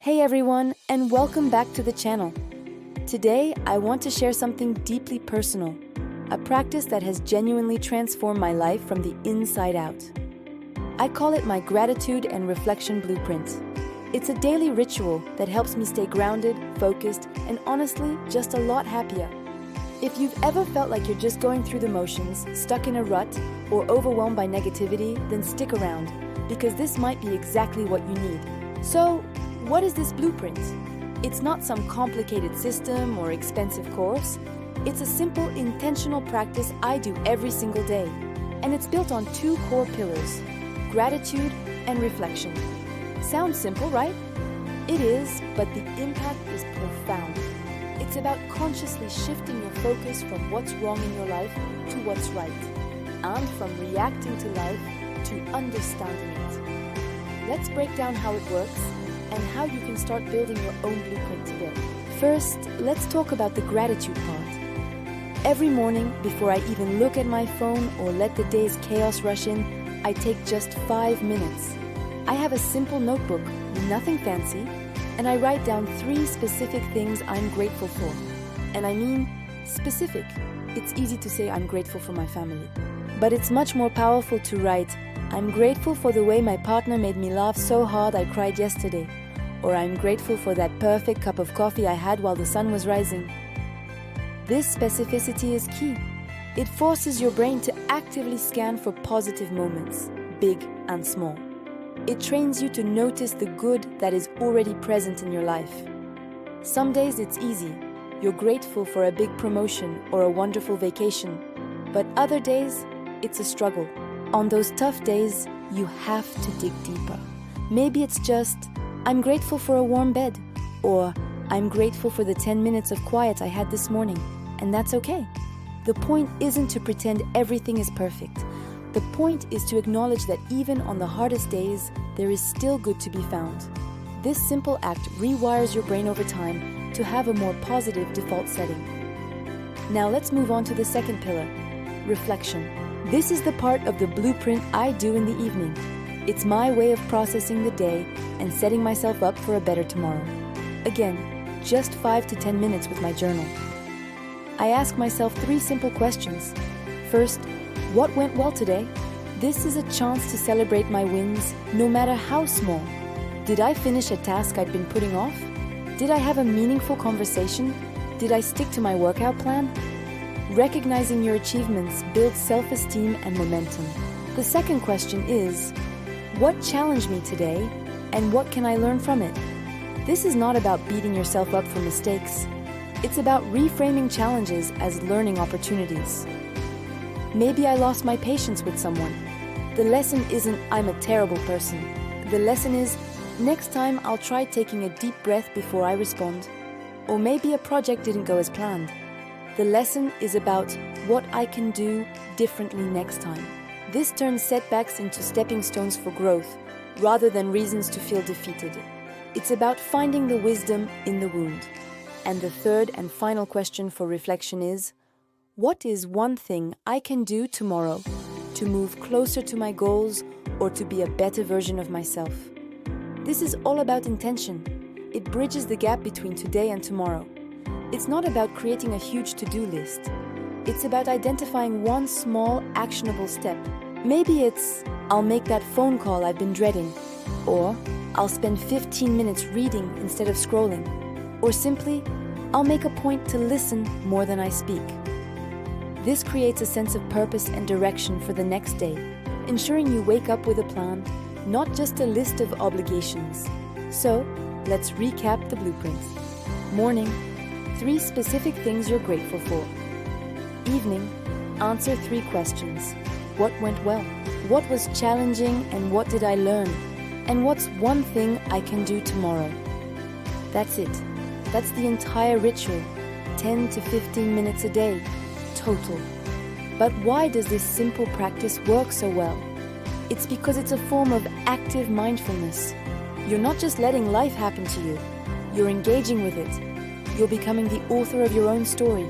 Hey everyone, and welcome back to the channel. Today, I want to share something deeply personal, a practice that has genuinely transformed my life from the inside out. I call it my gratitude and reflection blueprint. It's a daily ritual that helps me stay grounded, focused, and honestly, just a lot happier. If you've ever felt like you're just going through the motions, stuck in a rut, or overwhelmed by negativity, then stick around, because this might be exactly what you need. So, what is this blueprint? It's not some complicated system or expensive course. It's a simple, intentional practice I do every single day. And it's built on two core pillars: gratitude and reflection. Sounds simple, right? It is, but the impact is profound. It's about consciously shifting your focus from what's wrong in your life to what's right, and from reacting to life to understanding it. Let's break down how it works and how you can start building your own blueprint today. First, let's talk about the gratitude part. Every morning, before I even look at my phone or let the day's chaos rush in, I take just 5 minutes. I have a simple notebook, nothing fancy, and I write down 3 specific things I'm grateful for. And I mean specific. It's easy to say I'm grateful for my family, but it's much more powerful to write, I'm grateful for the way my partner made me laugh so hard I cried yesterday. Or I'm grateful for that perfect cup of coffee I had while the sun was rising. This specificity is key. It forces your brain to actively scan for positive moments, big and small. It trains you to notice the good that is already present in your life. Some days it's easy. You're grateful for a big promotion or a wonderful vacation. But other days, it's a struggle. On those tough days, you have to dig deeper. Maybe it's just, I'm grateful for a warm bed, or I'm grateful for the 10 minutes of quiet I had this morning, and that's okay. The point isn't to pretend everything is perfect. The point is to acknowledge that even on the hardest days, there is still good to be found. This simple act rewires your brain over time to have a more positive default setting. Now let's move on to the second pillar, reflection. This is the part of the blueprint I do in the evening. It's my way of processing the day and setting myself up for a better tomorrow. Again, just 5 to 10 minutes with my journal. I ask myself 3 simple questions. First, what went well today? This is a chance to celebrate my wins, no matter how small. Did I finish a task I'd been putting off? Did I have a meaningful conversation? Did I stick to my workout plan? Recognizing your achievements builds self-esteem and momentum. The second question is, what challenged me today, and what can I learn from it? This is not about beating yourself up for mistakes. It's about reframing challenges as learning opportunities. Maybe I lost my patience with someone. The lesson isn't I'm a terrible person. The lesson is, next time I'll try taking a deep breath before I respond. Or maybe a project didn't go as planned. The lesson is about what I can do differently next time. This turns setbacks into stepping stones for growth, rather than reasons to feel defeated. It's about finding the wisdom in the wound. And the third and final question for reflection is, what is one thing I can do tomorrow to move closer to my goals or to be a better version of myself? This is all about intention. It bridges the gap between today and tomorrow. It's not about creating a huge to-do list. It's about identifying one small, actionable step. Maybe it's, I'll make that phone call I've been dreading, or I'll spend 15 minutes reading instead of scrolling, or simply, I'll make a point to listen more than I speak. This creates a sense of purpose and direction for the next day, ensuring you wake up with a plan, not just a list of obligations. So, let's recap the blueprints. Morning, 3 specific things you're grateful for. Evening, answer 3 questions. What went well? What was challenging and what did I learn? And what's one thing I can do tomorrow? That's it. That's the entire ritual. 10 to 15 minutes a day, total. But why does this simple practice work so well? It's because it's a form of active mindfulness. You're not just letting life happen to you. You're engaging with it. You're becoming the author of your own story,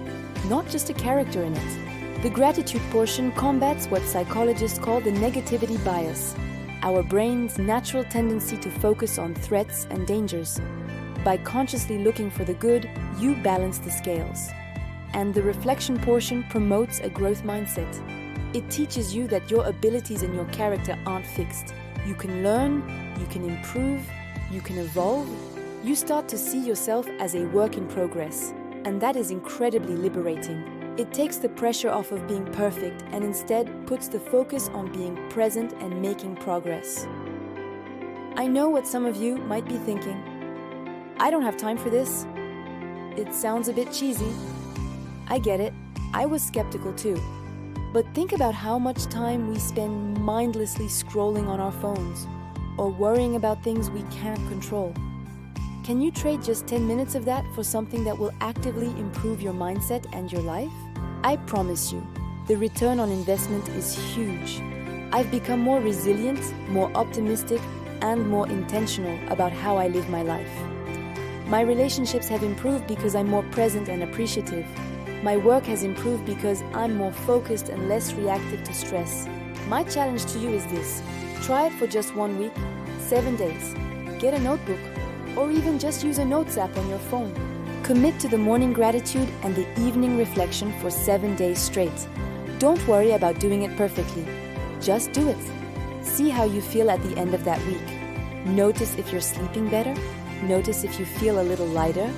not just a character in it. The gratitude portion combats what psychologists call the negativity bias. our brain's natural tendency to focus on threats and dangers. By consciously looking for the good, you balance the scales. And the reflection portion promotes a growth mindset. It teaches you that your abilities and your character aren't fixed. You can learn, you can improve, you can evolve. You start to see yourself as a work in progress, and that is incredibly liberating. It takes the pressure off of being perfect and instead puts the focus on being present and making progress. I know what some of you might be thinking. I don't have time for this. It sounds a bit cheesy. I get it. I was skeptical too. But think about how much time we spend mindlessly scrolling on our phones or worrying about things we can't control. Can you trade just 10 minutes of that for something that will actively improve your mindset and your life? I promise you, the return on investment is huge. I've become more resilient, more optimistic, and more intentional about how I live my life. My relationships have improved because I'm more present and appreciative. My work has improved because I'm more focused and less reactive to stress. My challenge to you is this: try it for just 1 week, 7 days. Get a notebook, or even just use a notes app on your phone. Commit to the morning gratitude and the evening reflection for 7 days straight. Don't worry about doing it perfectly. Just do it. See how you feel at the end of that week. Notice if you're sleeping better. Notice if you feel a little lighter.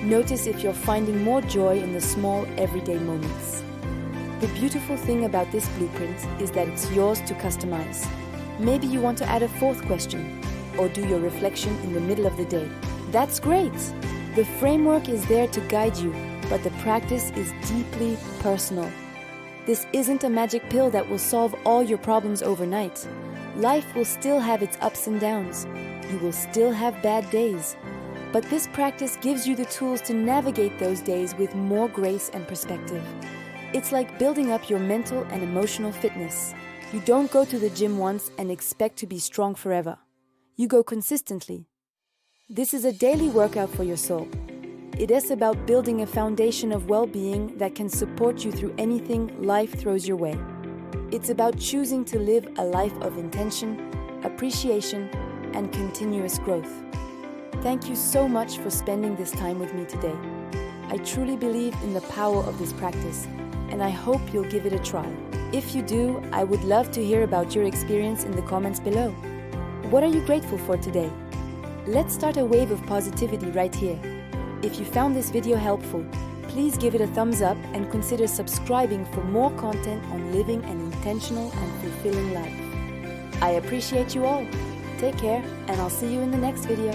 Notice if you're finding more joy in the small, everyday moments. The beautiful thing about this blueprint is that it's yours to customize. Maybe you want to add a 4th question, or do your reflection in the middle of the day. That's great! The framework is there to guide you, but the practice is deeply personal. This isn't a magic pill that will solve all your problems overnight. Life will still have its ups and downs. You will still have bad days. But this practice gives you the tools to navigate those days with more grace and perspective. It's like building up your mental and emotional fitness. You don't go to the gym once and expect to be strong forever. You go consistently. This is a daily workout for your soul. It is about building a foundation of well-being that can support you through anything life throws your way. It's about choosing to live a life of intention, appreciation, and continuous growth. Thank you so much for spending this time with me today. I truly believe in the power of this practice, and I hope you'll give it a try. If you do, I would love to hear about your experience in the comments below. What are you grateful for today? Let's start a wave of positivity right here. If you found this video helpful, please give it a thumbs up and consider subscribing for more content on living an intentional and fulfilling life. I appreciate you all. Take care, and I'll see you in the next video.